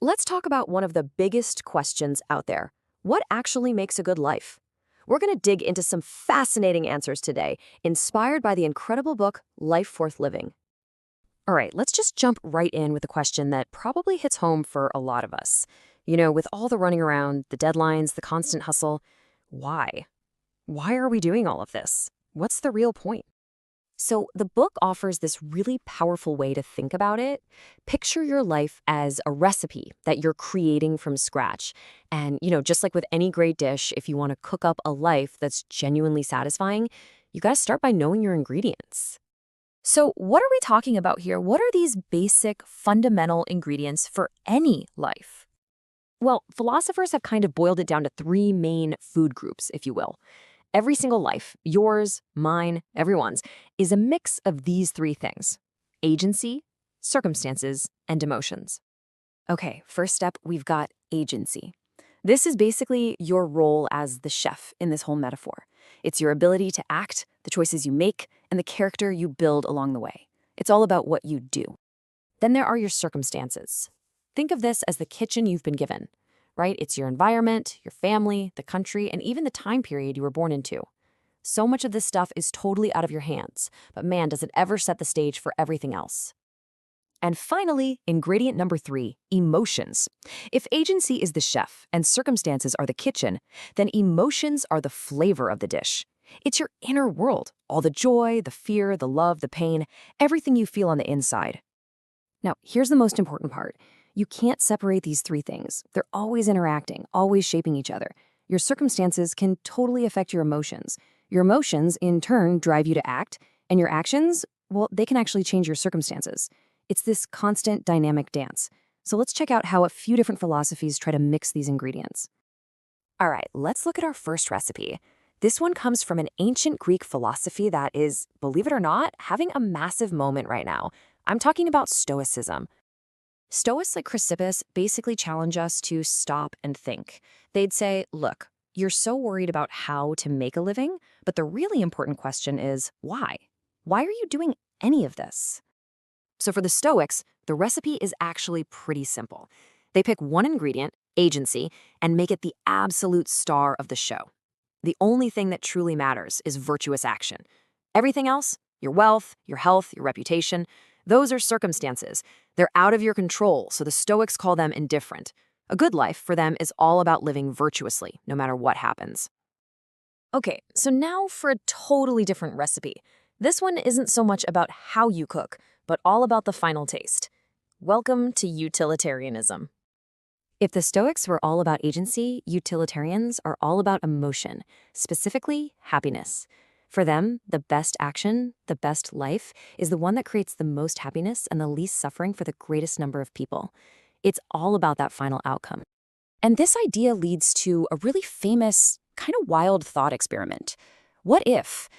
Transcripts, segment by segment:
Let's talk about one of the biggest questions out there. What actually makes a good life? We're going to dig into some fascinating answers today, inspired by the incredible book, Life Worth Living. All right, let's just jump right in with a question that probably hits home for a lot of us. With all the running around, the deadlines, the constant hustle, why? Why are we doing all of this? What's the real point? So the book offers this really powerful way to think about it. Picture your life as a recipe that you're creating from scratch. And, just like with any great dish, if you want to cook up a life that's genuinely satisfying, you got to start by knowing your ingredients. So what are we talking about here? What are these basic, fundamental ingredients for any life? Well, philosophers have kind of boiled it down to three main food groups, if you will. Every single life, yours, mine, everyone's, is a mix of these three things: agency, circumstances, and emotions. Okay, first step, we've got agency. This is basically your role as the chef in this whole metaphor. It's your ability to act, the choices you make, and the character you build along the way. It's all about what you do. Then there are your circumstances. Think of this as the kitchen you've been given, right? It's your environment, your family, the country, and even the time period you were born into. So much of this stuff is totally out of your hands, but man, does it ever set the stage for everything else. And finally, ingredient number 3, emotions. If agency is the chef and circumstances are the kitchen, then emotions are the flavor of the dish. It's your inner world, all the joy, the fear, the love, the pain, everything you feel on the inside. Now, here's the most important part. You can't separate these three things. They're always interacting, always shaping each other. Your circumstances can totally affect your emotions. Your emotions, in turn, drive you to act, and your actions, well, they can actually change your circumstances. It's this constant dynamic dance. So let's check out how a few different philosophies try to mix these ingredients. All right, let's look at our first recipe. This one comes from an ancient Greek philosophy that is, believe it or not, having a massive moment right now. I'm talking about Stoicism. Stoics like Chrysippus basically challenge us to stop and think. They'd say, look, you're so worried about how to make a living, but the really important question is why? Why are you doing any of this? So for the Stoics, the recipe is actually pretty simple. They pick one ingredient, agency, and make it the absolute star of the show. The only thing that truly matters is virtuous action. Everything else, your wealth, your health, your reputation, those are circumstances. They're out of your control, so the Stoics call them indifferent. A good life for them is all about living virtuously, no matter what happens. Okay, so now for a totally different recipe. This one isn't so much about how you cook, but all about the final taste. Welcome to utilitarianism. If the Stoics were all about agency, utilitarians are all about emotion, specifically happiness. For them, the best action, the best life, is the one that creates the most happiness and the least suffering for the greatest number of people. It's all about that final outcome. And this idea leads to a really famous, kind of wild thought experiment. What if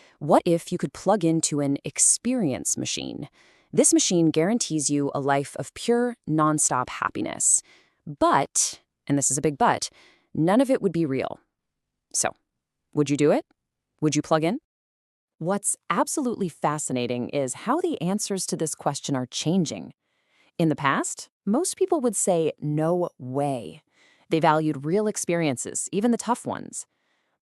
you could plug into an experience machine? This machine guarantees you a life of pure, nonstop happiness. But, and this is a big but, none of it would be real. So, would you do it? Would you plug in? What's absolutely fascinating is how the answers to this question are changing. In the past, most people would say, no way. They valued real experiences, even the tough ones.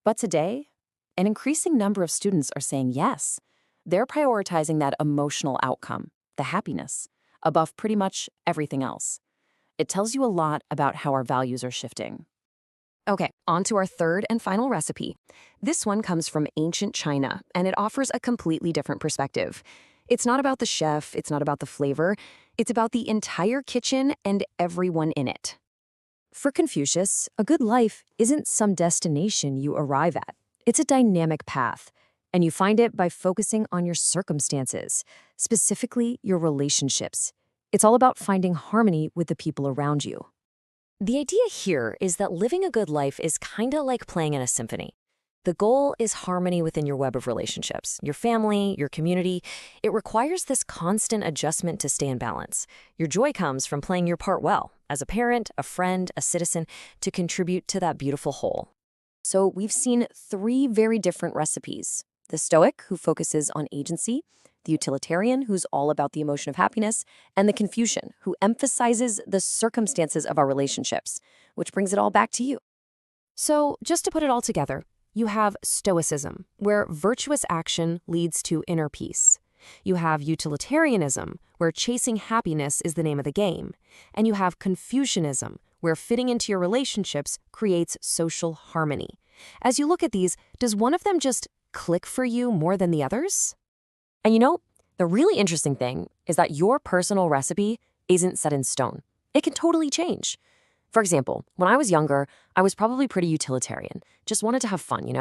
But today, an increasing number of students are saying yes. They're prioritizing that emotional outcome, the happiness, above pretty much everything else. It tells you a lot about how our values are shifting. Okay, on to our third and final recipe. This one comes from ancient China, and it offers a completely different perspective. It's not about the chef, it's not about the flavor, it's about the entire kitchen and everyone in it. For Confucius, a good life isn't some destination you arrive at. It's a dynamic path, and you find it by focusing on your circumstances, specifically your relationships. It's all about finding harmony with the people around you. The idea here is that living a good life is kinda like playing in a symphony. The goal is harmony within your web of relationships, your family, your community. It requires this constant adjustment to stay in balance. Your joy comes from playing your part well, as a parent, a friend, a citizen, to contribute to that beautiful whole. So we've seen 3 very different recipes. The Stoic, who focuses on agency, the utilitarian, who's all about the emotion of happiness, and the Confucian, who emphasizes the circumstances of our relationships, which brings it all back to you. So, just to put it all together, you have Stoicism, where virtuous action leads to inner peace. You have utilitarianism, where chasing happiness is the name of the game. And you have Confucianism, where fitting into your relationships creates social harmony. As you look at these, does one of them just click for you more than the others? And the really interesting thing is that your personal recipe isn't set in stone. It can totally change. For example, when I was younger, I was probably pretty utilitarian, just wanted to have fun.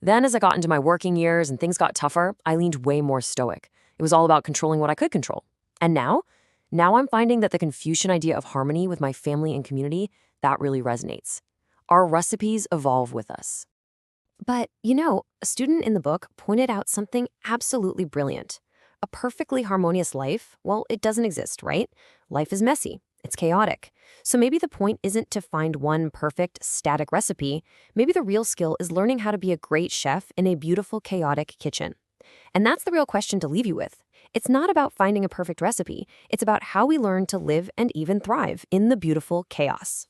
Then as I got into my working years and things got tougher, I leaned way more stoic. It was all about controlling what I could control. And now I'm finding that the Confucian idea of harmony with my family and community, that really resonates. Our recipes evolve with us. But, a student in the book pointed out something absolutely brilliant. A perfectly harmonious life, well, it doesn't exist, right? Life is messy. It's chaotic. So maybe the point isn't to find one perfect, static recipe. Maybe the real skill is learning how to be a great chef in a beautiful, chaotic kitchen. And that's the real question to leave you with. It's not about finding a perfect recipe. It's about how we learn to live and even thrive in the beautiful chaos.